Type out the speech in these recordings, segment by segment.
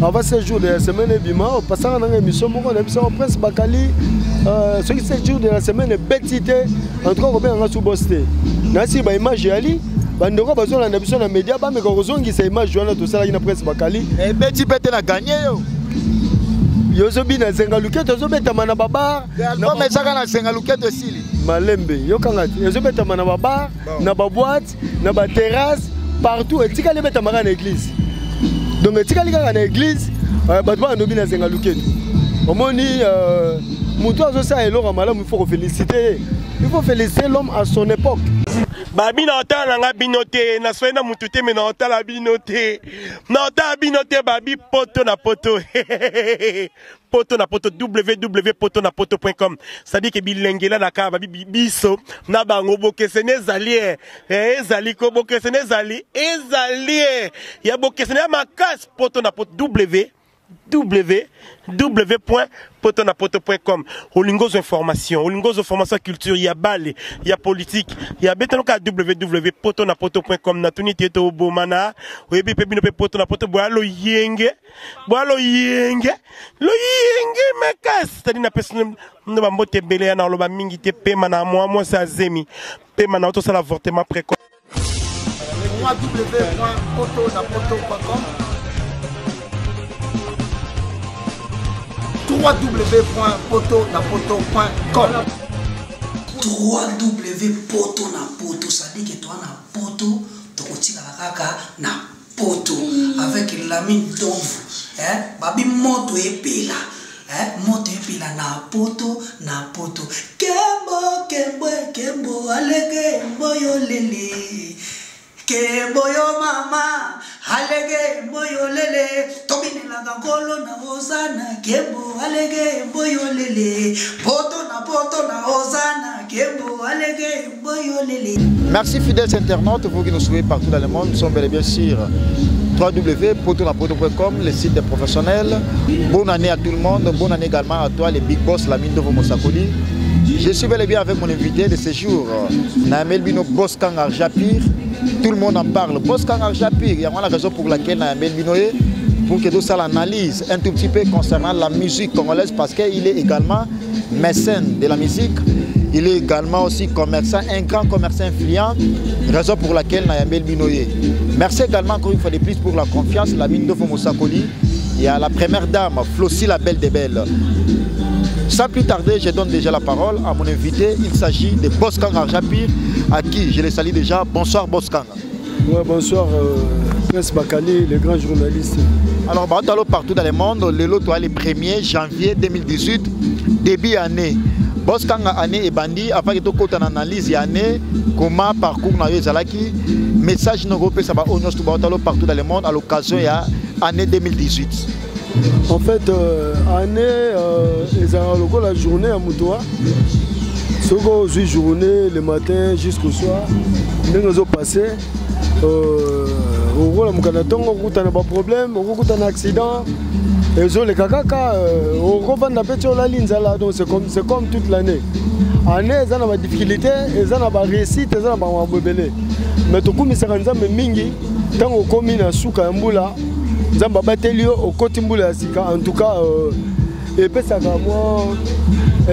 Avant ce jour de la semaine, on passe à une émission, on a Prince Bakali. Ce qui est jour de la semaine est bêtité. En tout cas, on a sous-bosté. Nasi ba image ali, bandoko bazo na émission na média ba mais ko zongi sa image joana to sala ina Prince Bakali. Et beti pete na gagné yo. Yo zo bina zenga luketo zo beta mana baba. Na me saka na zenga luketo sili. Malembe, yo kanga yo zo beta mana baba, na ba boîte, na ba terrasse, partout et tika le beta mara na église. Donc tika li kanga na église, bato ba no bina zenga luketo. Omoni muto zo sa elora malamu il faut féliciter. Il faut féliciter l'homme à son époque. Babi na otala nga binote na soena mutute me na otala binote na otala binote babi poto na poto poto na poto www.potonapoto.com ça dit que bilengela na ka babi biso na bango bokesene ezali ezali ko bokesene ezali ya bokesene makas poto na poto www.potonapoto.com. Olingos information, olingos information culture, il y a balle, il y a politique, il y a betanoka www.potonapoto.com. Na tuni teto bomana, webi pebino pe potonapoto boalo yenge mekas. Tadi na personne no bambote belé na loba mingi te pema na moi sa zemi. Pema na auto sala avortement précoce. www.potonapoto.com www.potonapoto.com www.potonapoto, ça dit que toi na poto, tu la kaka na poto avec la mine d'ombre, babi moto et pela, moto et pela na poto, kembo, alege mboyo lele, kembo yo mama. Alege mboyo lele, tobine la gangolo na ozana, kembo alege mboyo lele, poto na ozana, kembo alege mboyo lele. Merci fidèles internautes, vous qui nous suivez partout dans le monde, nous sommes bel et bien sur www.potonapoto.com, le site des professionnels. Bonne année à tout le monde, bonne année également à toi, les big boss, la mine de Mosakoli. Je suis bel et bien avec mon invité de ce jour, Naamel Bino Boskang Arjapir. Tout le monde en parle. Boskang Arjapir, il y a la raison pour laquelle Naamel Bino est, pour que tout ça l'analyse un tout petit peu concernant la musique congolaise, parce qu'il est également mécène de la musique. Il est également aussi commerçant, un grand commerçant influent, raison pour laquelle Naamel Bino est. Merci également encore une fois de plus pour la confiance, la mine de Mosakoli. Il y a la première dame, Flossie la belle des belles. Sans plus tarder, je donne déjà la parole à mon invité. Il s'agit de Boskang Arjapir, à qui je les salue déjà. Bonsoir Boskang. Ouais, bonsoir Prince Bakali, le grand journaliste. Alors, partout dans le monde, le lot le 1er janvier 2018, début année. Boskang année et bandi, avant que tu aies une analyse année, comment parcours na Zalaki, message no groupe ça va partout dans le monde à l'occasion de l'année 2018. En fait, année, la journée à Moutoua, ce journée le matin jusqu'au soir, nous avons passé. Au rôle de Mukanaton, on a pas de problème, on a un accident. Et les kakaka, on revend la petite la ligne, donc c'est comme toute l'année. Année, ils ont des difficultés, ils ont des réussites, ils ont des bébés. Mais tout comme ils sont mingi, tant qu'on commune à Souka Mboula. Zamba Batelio au Kotimbula Sika, en tout cas, et puis ça va moi,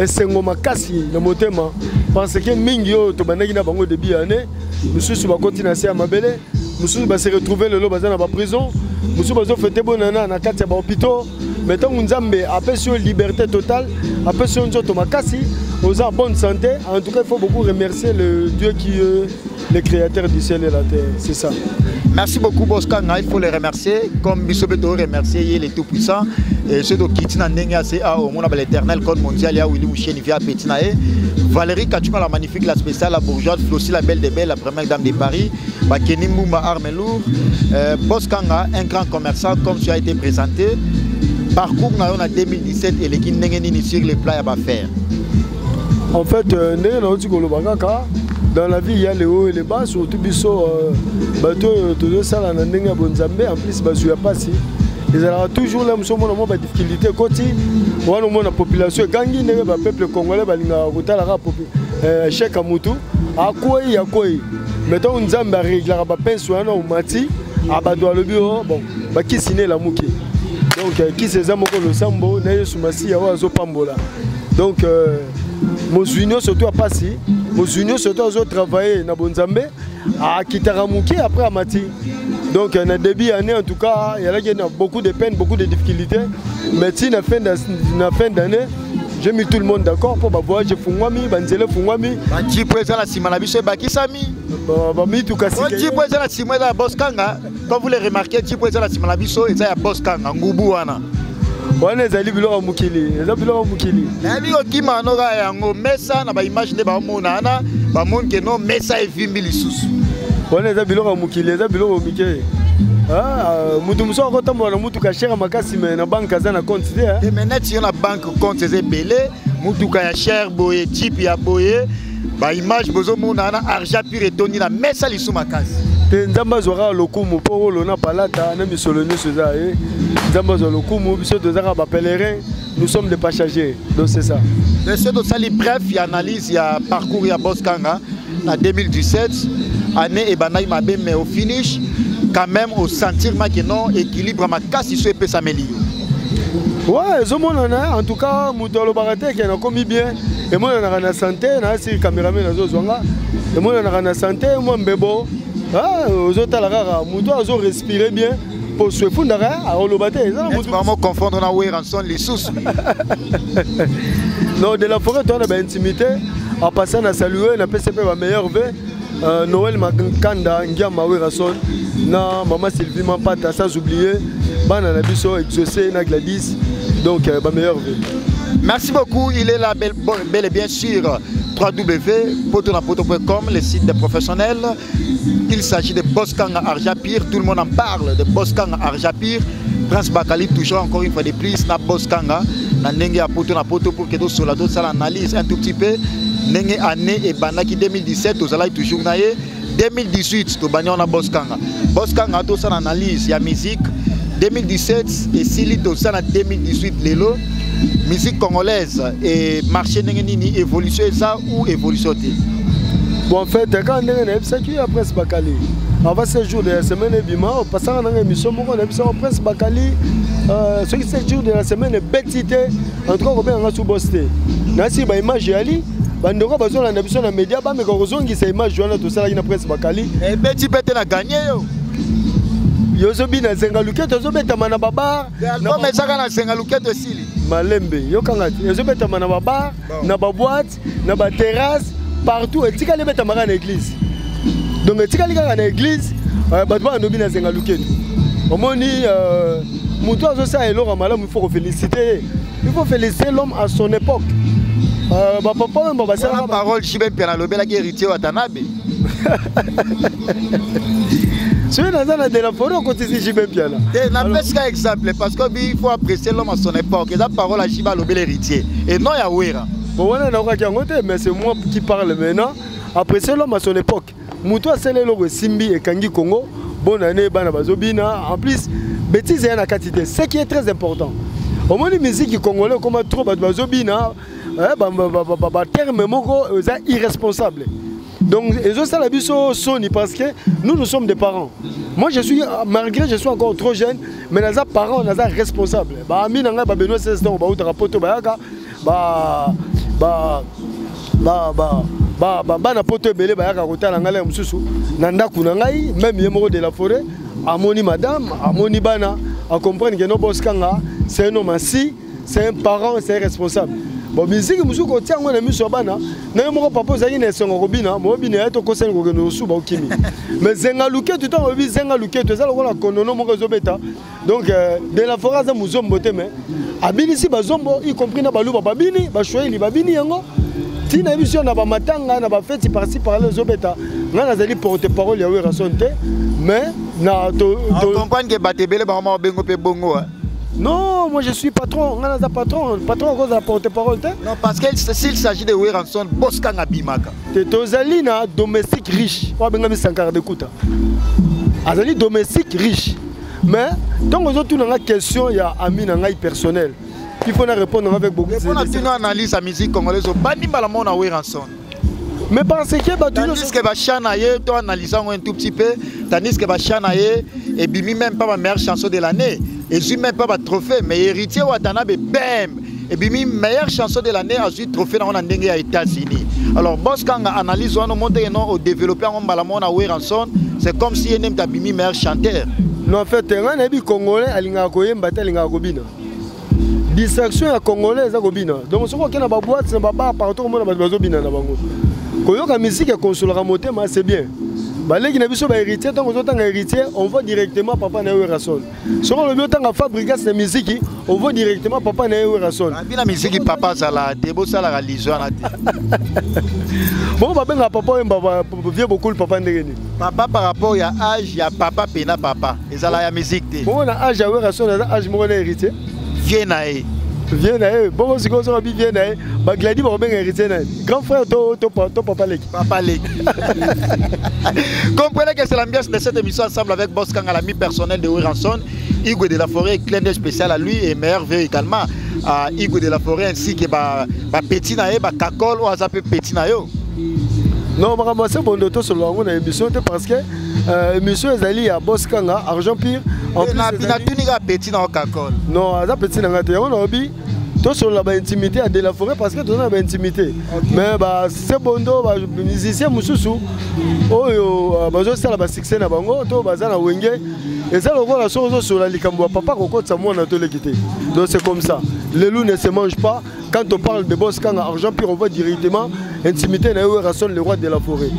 c'est un makasi le motema parce que Mingyo, to banaki na bango début année, monsieur va continuer à Mabele, monsieur va se retrouver le loba dans la prison, monsieur va fêter bonana na kati ya ba hôpital, maintenant Nzambe appelle sur liberté totale, appelle sur nzoto makasi, aux en bonne santé, en tout cas il faut beaucoup remercier le Dieu qui est le créateur du ciel et la terre, c'est ça. Merci beaucoup Boskang, il faut les remercier, comme Bissobeto remercier les tout-puissants, et ceux qui sont au monde de l'éternel code mondial, Willy Mouchen, Via Petinae, Valérie Kachuma, la magnifique, la spéciale, la bourgeoise, Flossie, la belle des belles, la première dame de Paris, Bakeni Mouma Armelour, Boskanga, un grand commerçant, comme tu as été présenté, parcours en 2017 et les Guinéens sur les plats à faire. En fait, dans la vie, il y a les hauts et les bas, surtout biso bateau de sala na ndenge bonzambe en plus basu ya pasi. Ils ont toujours là muso mona mo ba difficulté koti wana mona population gangi ndenge ba peuple congolais balinga kotala ka cheka mutu akoyi yakoyi. Mettons nzambe régler ba penso wana umati abadwa le bureau bon qui signe la mouki. Donc qui c'est ça mon le sambo na sumasi ya wazo pambola. Donc mon junior surtout a passé, mon junior surtout a travaillé na Bonzambe à Kitaramuki après Amati. Donc dans début année en tout cas, il y a beaucoup de peine, beaucoup de difficultés. Mais si na fin d'année, j'ai mis tout le monde d'accord pour voir je fungwami, banzele fungwami. Banji présent la simana biso bakisami. Bami tout kasi. Banji présent la simana la Boskanga, comme vous le remarquez, Banji présent la simana biso et ça ya Boskanga ngubu wana. On est allé biloko mukili, les biloko mukili. Na biko kima noga yango mesa na ba image de ba mona na ba mon ke no mesa e vimbi lisusu. On est allé biloko mukili, les biloko mukili. Ah, mutu muso ko tambola mutu ka share makasi me na banque za na compte te. Et maintenant si on a banque compte c'est belé, mutu ka ya share boye type ya boye, ba image bozo mona na argent pur et toni na mesa lisu makasi. Te nzamba zora lokumu po lona palata na misolo nyuso za e. Nzamba zo lokumu biso to zaka ba pèlerin, nous sommes des passagers. Donc c'est ça. Monsieur de sali bref, il analyse il y a parcours ya Boskanga en 2017, année et banaï mabe mais au finish quand même au sentir que non équilibre ma casse il se peut s'améliorer. Ouais, en tout cas, Moutolo Barate qui a commis bien. Et moi, on a la santé, on a si caméraman à Zozwanga. Et moi, on a la santé, moi, mbebo. Ah, aux autres, la Mouto a respiré bien pour se fondre à Olobate. Est-ce vraiment confondre na Weranson les sous? Non, de la forêt, on a intimité. En passant à saluer, on a PCP ma meilleure vœu. Noël Makanda, Ngiama Weranson. Non, maman Sylvie Mampata, sans oublier. Bana Nabiso, exaucé, na Gladys. Donc, ma meilleure vie. Merci beaucoup. Il est là, bel et bien sûr, www.potonapoto.com, le site des professionnels. Il s'agit de Boskanga Arjapir. Tout le monde en parle de Boskanga Arjapir. Prince Bakali, toujours encore une fois de plus, na Boskanga. Na Nenge à Potonapoto pour que d'autres soldats ça l'analyse un tout petit peu. Nenge année et Banaki 2017, aux alliés toujours naïe. 2018, to bagnon na Boskanga. Boskanga, tout ça l'analyse, il y a musique. 2017 et Sili tout ça en 2018 l'élo musique congolaise et marché nini évolution ça ou évolution. Bon en fait quand on est ça qui après ce Bakali avant ce jour de la semaine bima on passe dans une émission on est presque Bakali ce qui c'est jour de la semaine bêtité en tout cas on va sous boster na si ba image ali bandoko bazona na biso na média ba mais ko zongi sa image wana tout ça là na presque Bakali et petit pete na gagné yo yozobi na zengaluke tozobeta mana babar na mesaka na zengaluke to sili malembe yokanga yozobeta mana babar na ba boîte na ba terrasse partout etika le beta maka na église donc etika li kaka na église bato ba ndobi na zengaluke omoni mutu azo sa elora malamu il faut féliciter l'homme à son époque ba papa même ba la parole jibe pena lobela ki héritier wa Tanabe. Je suis dans la de la forêt, on continue à jouer bien là. Je un exemple parce qu'il faut apprécier l'homme à son époque. Et la parole à Jiba Lobel héritier. Et non, il y a Ouera. Bon, mais c'est moi qui parle maintenant. Apprécier l'homme à son époque. Moutoua, c'est le Simbi et Kangi Congo. Bonne année, Banabazobina. En plus, bêtise et la quantité. Ce qui est très important. Au moins, les musiques congolais, comme trop Banabazobina, terme irresponsable. Donc, ça la Sony parce que nous sommes des parents. Moi, malgré je suis encore trop jeune, mais nous sommes parents, nous sommes responsables. Benoît 16 ans, bana poto belé bayaka kotala ngala mususu nanda kuna ngai même yemoko de la forêt amoni madame amoni bana à comprendre que no Boskanga c'est un homme assis, c'est un parent, c'est un responsable. Bon musique mususu ko tia ngona miso bana na yemoko papa zaki na songo kobina mo bina to ko sengo no suba okimi mais zenga luke tout temps obi zenga luke to za lokola konono moko zobeta donc de la forêt za muzombo te mais abini si bazombo y compris na baluba babini ba choyeli babini yango tina émission na ba matanga na ba fête par-ci par-là zobeta ngana zali porte-parole ya Weranson te mais na to comprendre que batebele ba mama bengo pe bongo. Non, moi je suis patron, on a un patron à cause de la porte-parole. Non, parce que s'il s'agit de Weranson, Boskanga Bimaka. Tozali na domestique riche. On a bien mis 50 de kuta. Azali domestique riche. Mais tant que nous avons une question, il y a ami nangai personnel. Il faut répondre avec beaucoup de. On a une analyse à musique congolaise. Bani malamu na Weranson. Mais parce que tandis que Bachanaye, toi analysant un tout petit peu, tandis que Bachanaye et bimi même pas ma meilleure chanson de l'année, et je même pas ma trophée, mais héritier Watanabe bam. Et bimi meilleure chanson de l'année a eu trophée dans les États-Unis. Alors boss quand on analyse on monte au développeur en balamona Weranson, c'est comme si il était bimi meilleur chanteur. Non en fait on a dit congolais alinga koyemba talinga kobina. Distraction ya congolais za kobina. Donc ce qu'on a ba boîte c'est ba partout on a ba zobina na bango. Koyoka musique et consolera motema c'est bien. Balé qui n'a pas de héritier, tant qu'on a héritier, on va directement papa na Werason. Si on veut tant fabriquer cette musique, on va directement papa na Werason. La musique papa ça la débo ça la religion na. Bon papa na papa vieux beaucoup le papa ndengeni. Papa par rapport à âge, ya papa pena papa. Et ça la musique té. Bon na âge à Werason, âge mon héritier. Viens naé. Viens naé. Bon si on bi viens naé, ba gladi ba ben héritier na. Grand frère to papa leki. Papa leki. Comprenez que c'est l'ambiance de cette émission ensemble avec Boss Kanga, l'ami personnel de Weranson, Hugo de la Forêt, clin d'œil spécial à lui et meilleur vœu également à Hugo de la Forêt ainsi que petit naé, kakol ou azape petit nayo. Non, c'est bon de tout sur l'émission parce que l'émission est allée à Boss Kanga, Argent Pire. En plus, petit na kakol. Non, ça petit na ngate. On a dit tout sur la intimité à de la Forêt parce que tout a intimité. Mais c'est bon de musicien mususu. Oh, bazo sala ba succès na bango, to bazana wenge. Et ça le la chose sur la likambo papa ko ça moi na to le quitter. Donc c'est comme ça. Le loup ne se mange pas. Quand on parle de Boss Kanga Argent Pire, on voit directement intimité na Werason le roi de la forêt.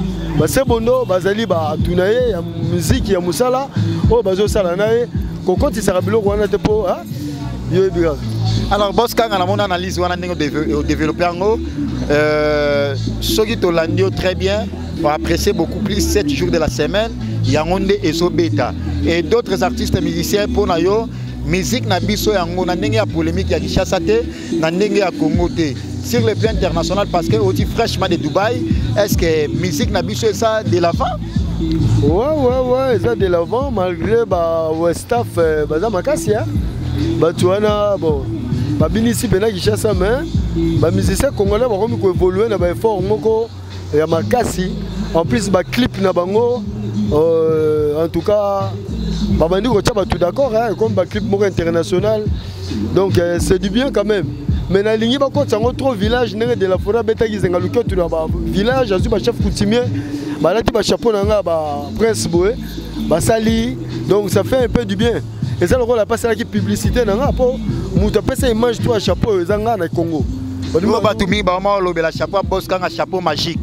C'est bon do bazali ba tunaye ya musique ya musala. Oh bazo sala nae ko konti sara biloko wana te po hein. Yo biga. Alors Boss Kanga na mon analyse wana ndingo développer ngo soki to landio très bien. On apprécie beaucoup plus 7 jours de la semaine, Yangonde et Sobeta. Et d'autres artistes musiciens pour Nayo, musique na biso yango na ndenge ya polémique ya Kinshasa te, na ndenge ya Congo te. Sur le plan international parce que aussi fraîchement de Dubaï, est-ce que musique na biso ça de l'avant? Ouais, ça de l'avant malgré staff baza makasi hein. Tuana bon, binisi pena Kinshasa mais musiciens congolais ba komi ko évoluer na ba effort moko ya makasi. En plus clip na bango en tout cas babandi ko tcha tout d'accord hein, comme clip moko international. Donc c'est du bien quand même. Mais na lingi ba ko tsango trop village nenge de la forêt beta kizenga luko tu na ba village azu ba chef coutumier ba lati ba chapeau nanga ba prince boé ba sali. Donc ça fait un peu du bien. Et ça le rôle a passé la publicité nanga po muta pesa image toi chapeau ezanga na Congo. Ba tumi ba ma lobe la chapeau Boss Kanga chapeau magique.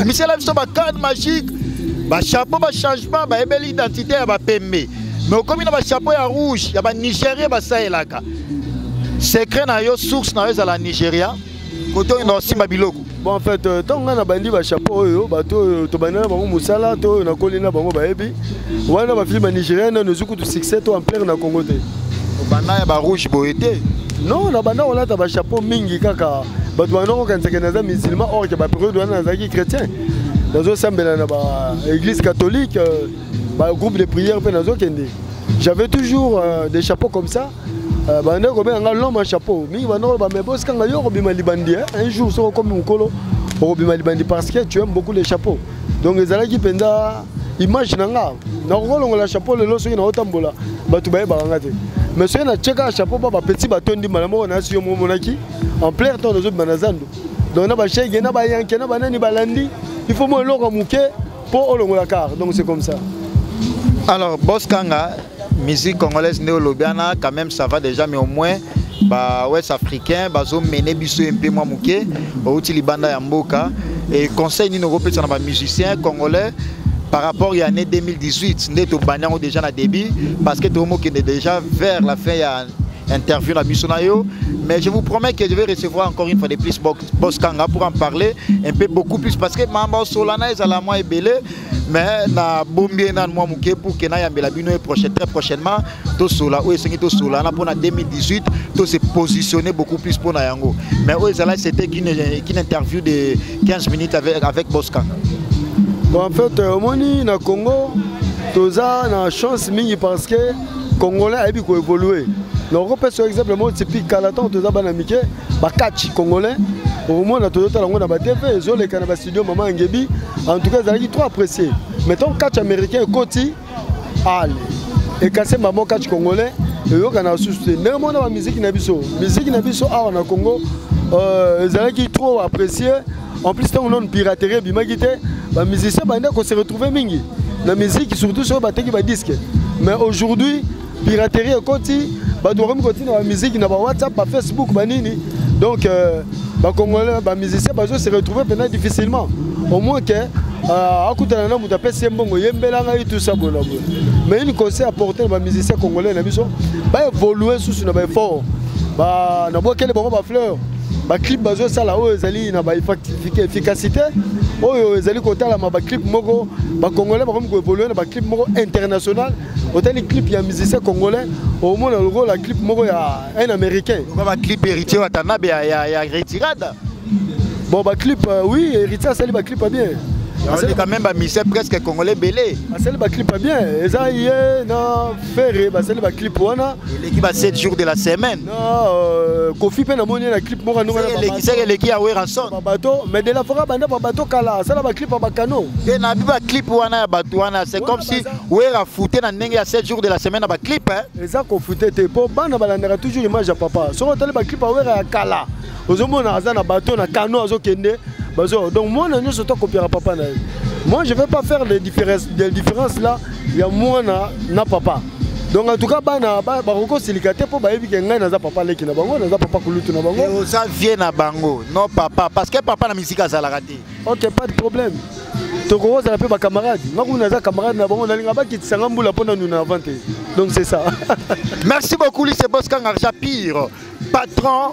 Michel a vu son cadre magique, chapeau, changement, belle identité, pembe. Mais comme il y a un chapeau rouge, il y a un Nigérien, secret na yo source na yo la Nigeria. Côté on aussi mabiloko. Bon en fait tant on a bandi ba chapeau yo bato to banana bango musala to na kolina bango ba ebi. Wana ba film nigérien na zuku to succès to en plein na Congo te. Banana ba rouge boité. Non na banda on a ta ba chapeau mingi kaka. Bato banana quand c'est que na musulman or que ba période wana na chrétien. Nazo sambela na ba église catholique ba groupe de prière pe nazo kende. J'avais toujours des chapeaux comme ça. Un chapeau. Un jour, c'est comme un colo. Parce que tu aimes beaucoup les chapeaux. Donc, les gens qui pendent image nanga. Le chapeau, le loso, il y a autant de mais si on a checké un chapeau, petit bâton de malamo, on a sur mon monaki. En plein temps, nous autres manazando. Donc, on a chez Gena Bayanki, on a banani balandi. Il faut moins l'or à mouquet pour la car. Donc, c'est comme ça. Alors, Boss Kanga. Musique congolaise néo-lobiana, quand même ça va déjà, mais au moins, ouest africain, bazo mené biso un peu moins mouké, outil libanda yamboka, et conseil ni européen sur les musiciens congolais par rapport à l'année 2018, nous avons déjà un début, parce que tout le monde est déjà vers la fin, il y a une interview dans Bissonayo, mais je vous promets que je vais recevoir encore une fois de plus Boss Kanga pour en parler un peu beaucoup plus, parce que Mamba Solana est à la moins belé. Mais na bombier na moi mouké pour que na yambela bino très prochainement to sola ou esengi to sola na pour 2018 to se positionner beaucoup plus pour na yango. Mais là c'était qu'une interview de 15 minutes avec Boss Kanga. Bon, en fait moni na Congo toza na chance mingi parce que congolais a ko évoluer. Donc, par exemple, moi, c'est plus Calaton, tout ça, banamike, catch congolais. Au moins, on a tout le temps, on a la TV, ils ont les canaux studio, maman Ngebi. En tout cas, ils ont trop apprécié. Mettons, catch américain, Koti, allez. Et quand c'est maman catch congolais, et eux, on a soutenu. Néanmoins, on a la musique Nabiso. Musique Nabiso, on a Congo, ils ont trop apprécié. En plus, on a une piraterie, les musiciens, on s'est retrouvés mingi. La musique, surtout sur les disques. Mais aujourd'hui, piraterie est continue. On doit continuer la musique, on a WhatsApp, Facebook, banini. Donc, les Congolais, les musiciens, ils se retrouvent difficilement. Au moins que, à côté de nous, on a fait un bon tout ça. Mais une conseil à porter les musiciens congolais, ils évoluer sous un effort. On a quel bon fleur. Les clips, ils ont une efficacité. Les clips congolais évoluer dans les clips international. Autant les clips, il y a un musicien congolais, au moins le rôle, le clip, il y a un américain. Le clip héritier, il y a retirade. Bon, le clip, oui, héritier, c'est le clip bien. C'est quand même un musicien presque congolais belé. C'est le clip bien. Et ça, il y a un ferré, c'est le clip. L'équipe a 7 jours de la semaine. Non, Kofi Pen a monné le clip. C'est l'équipe à Weranson. Mais de la forêt, il y a un bateau kala. C'est le clip à Bacano. Il y a un clip c'est comme si Wera foutait dans le 7 jours de la semaine à clip. Et ça, qu'on foutait, pour Bana, il y a toujours image à papa. Si on a le clip à Wera kala, aux hommes, on a un bateau, on a un canot, donc moi, je copier papa. Moi, je ne vais pas faire des différences là. Il y a moi na papa. Donc en tout cas, ça vient à Bango, non papa, parce que papa la musique a raté. Ok, pas de problème. Donc c'est ça. Merci beaucoup, Lycée Boskan Arjapir, patron.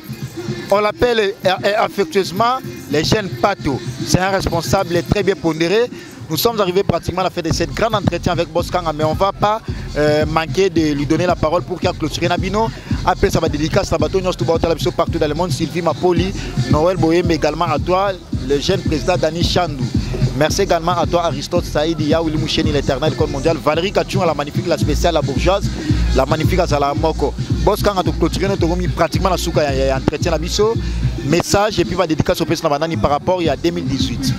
On l'appelle affectueusement les jeunes Pato. C'est un responsable très bien pondéré. Nous sommes arrivés pratiquement à la fin de cette grande entretien avec Boskanga, mais on ne va pas manquer de lui donner la parole pour qu'il y ait clôturé Nabino. Après, ça va dédicacer Sabato, partout dans le monde. Sylvie Mapoli, Noël Boyem, également à toi, le jeune président Dani Chandou. Merci également à toi, Aristote Saïd, Yaouli Moucheni, l'éternel code mondial. Valérie Kachung, la magnifique, la spéciale, la bourgeoise, la magnifique Azala Moko. Boskanga a clôturé notre remis pratiquement la souka et entretien la biso. Message et puis va dédicacer au président Banani par rapport à 2018.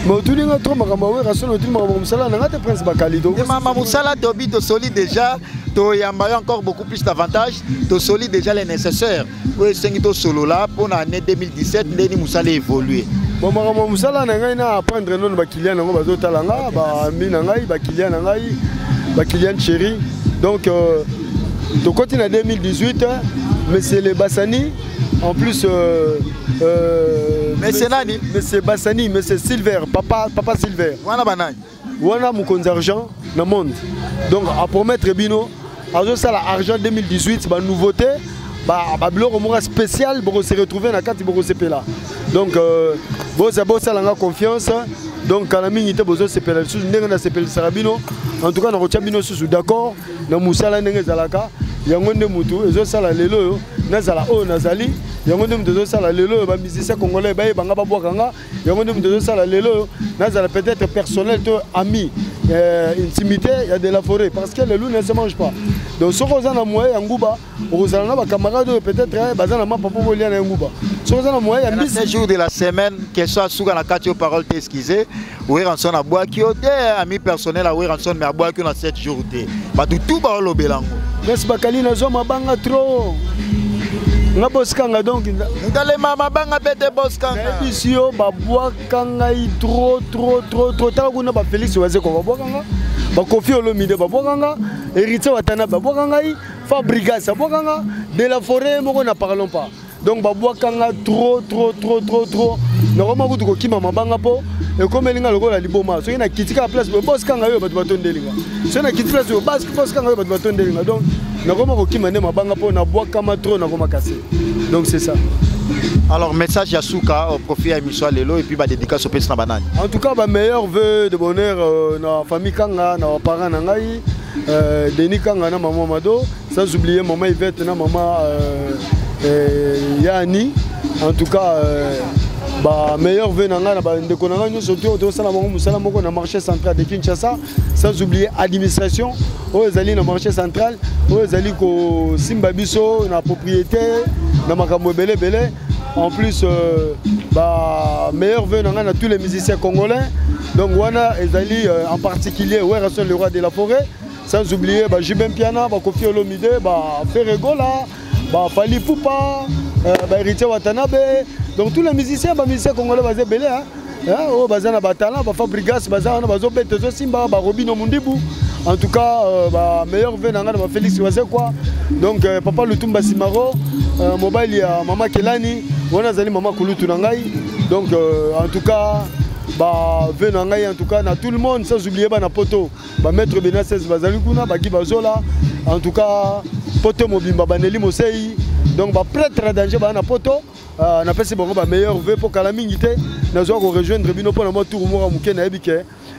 Mais tout le monde trop makambawe rassure tout le monde Moussala n'a pas prince Bakalido. Maman Moussala Tobi to solide déjà, to yamba encore beaucoup plus d'avantages, to solide déjà les nécessaires. Pour essayer solo là pour l'année 2017, Ndeni Moussala évoluer. Bon maman Moussala n'a rien à apprendre non bakilian ngo bazotalanga ba mina ngai bakilian ngai bakilian chéri. Donc to continue en 2018 mais c'est les Bassani en plus mais c'est nani? Mais c'est Bassani, mais c'est Silver, papa Silver. Wana banani. Wana Moukonz argent dans le monde. Donc à promettre Bino, à ça l'argent 2018, bah nouveauté, bah blog spécial pour se retrouver dans la carte pour CP là. Donc ça l'a confiance. Donc quand la minute besoin CP là, nous CP Sarabino. En tout cas nous retient Bino sous d'accord. Dans Moussala n'engage zalaka. Yangonde mutu ezo sala lelo nazala o nazali yangonde mutu sala lelo ba musicien congolais ba banga ba bwakanga yangonde mutu sala lelo nazala peut-être personnel to ami intimité il y a de la forêt parce que le loup ne se mange pas donc ce qu'on a na moyen nguba ozala na ba camarade peut-être bazana ma papa bolia na nguba ce qu'on a na moyen il y a 7 jours de la semaine que soit sous la carte aux paroles t'excuser ou ranson à bois qui ami personnel à ranson mais à bois qui on a 7 jours de ba tout ba lo belango. Merci Bakali nazo mabanga trop. Nga Boskanga donc ndale mama banga bete Boskanga. Bisio ba bwakanga trop ta kuna ba Félix waze ko ba bwakanga. Ba Kofi Olomide ba bwakanga, héritier watana ba bwakanga, Fabrigas ba bwakanga, de la forêt moko na parlons pas. Donc ba bwakanga trop. Normalement vous ko kima mabanga po. Et comme il y a le liboma, so il y a qui la place, Boskanga yo battu batondelinga. So il y a qui place, Boskanga yo battu batondelinga. Donc normalement qui m'a dit ma banga po na bois kama trop na koma cassé. Donc c'est ça. Alors message à Souka au profit à Michel Lelo et puis ba dédicace au président Banani. En tout cas ba meilleur vœu de bonheur na famille Kanga na parents na ngai Denis Kanga na maman Mado, sans oublier maman Yvette na maman Yani. En tout cas meilleur vœu na ndeko na nga surtout to sala moko na marché central de Kinshasa, sans oublier administration o ezali na marché central o ezali ko simba biso na propriété na makambo belé. En plus meilleur vœu na tous les musiciens congolais. Donc wana ezali en particulier le roi de la forêt, sans oublier Jibem Piana, Kofi Olomide, Ferregola, Fali Poupa, Héritier Watanabe. Donc tous les musiciens congolais basés belé oh bazana batala Fabrigas bazana bazobete zo simba Robino Mundibu. En tout cas meilleur vœu nanga Félix Wazekwa. Donc papa Lutumba Simaro, mobile ya mama Kelani, wana zali mama Kulutu nangai. Donc en tout cas vœu nangai en tout cas na tout le monde, sans oublier na poto maître Benaces bazali kuna baki bazola. En tout cas poto mobimba baneli Mosei. Donc prêtre danger na poto. On a fait ces meilleurs vœux pour Kalamingité. Nous avons rejoindre Bino pour notre tour au Mouké Naibike.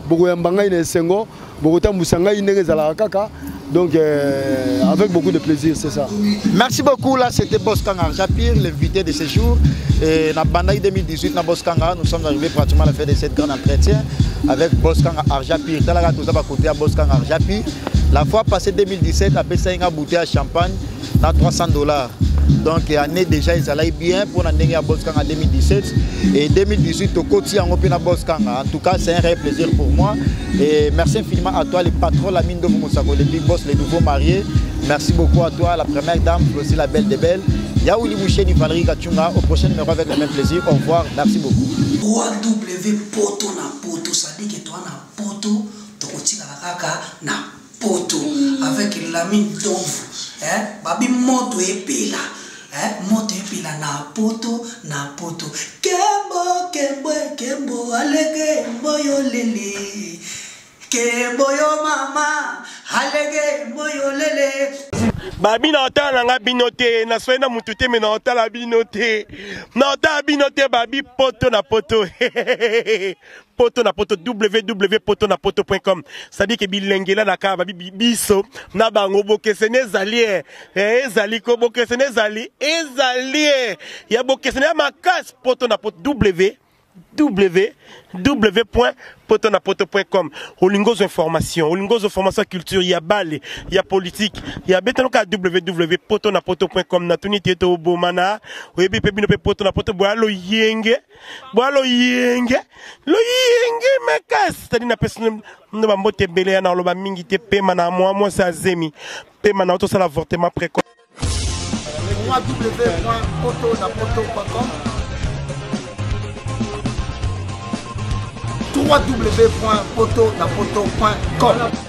Beaucoup d'Ambanga et Sengo, beaucoup d'Ambusanga et Kaka. Donc avec beaucoup de plaisir, c'est ça. Merci beaucoup. Là, c'était Boskanga Arjapir, l'invité de ce jour. Et dans Bandaï 2018, dans Boskanga, nous sommes arrivés pratiquement à la fin de cette grande entretien avec Boskanga Arjapir. Nous avons côté à Boskanga Arjapir. La fois passée 2017, après ça, il y a une bouteille à champagne à $300. Donc l'année déjà ils allaient bien pour l'année à Boskanga en 2017 et 2018 au côté en Boskanga. En tout cas c'est un réel plaisir pour moi et merci infiniment à toi le patron la mine de Moussako, le big boss, les nouveaux mariés. Merci beaucoup à toi la première dame, aussi la belle des belles. Yaouli Moucheni Valérie Gachunga, au prochain numéro avec le même plaisir. Au revoir, merci beaucoup. 3W poto na poto, ça dit que toi na poto, tu la kaka na poto avec la mine d'ombre. Babi moto epela moto epela na poto kembo alege mboyo lele kemboyo mama alege mboyo lele babi na otala nga binote na soena mutute me na otala binote babi poto na poto poto na poto www.potonapoto.com. Ça dit que bilengela na ka babi biso na bango bokesene ezali ezali ko bokesene ezali ya bokesene makas poto na poto www.potonapoto.com. Olingos information, olingos formation culture, il y a balle, il y a politique, il y a betanoka www.potonapoto.com. Na tunité to bomana, webi pebino pe potonapoto boalo yenge mekas. C'est-à-dire na personne no ba mbote belé na loba mingi te pema na moi sa zemi. Pema na auto ça l'avortement précoce. www.potonapoto.com www.potonapoto.com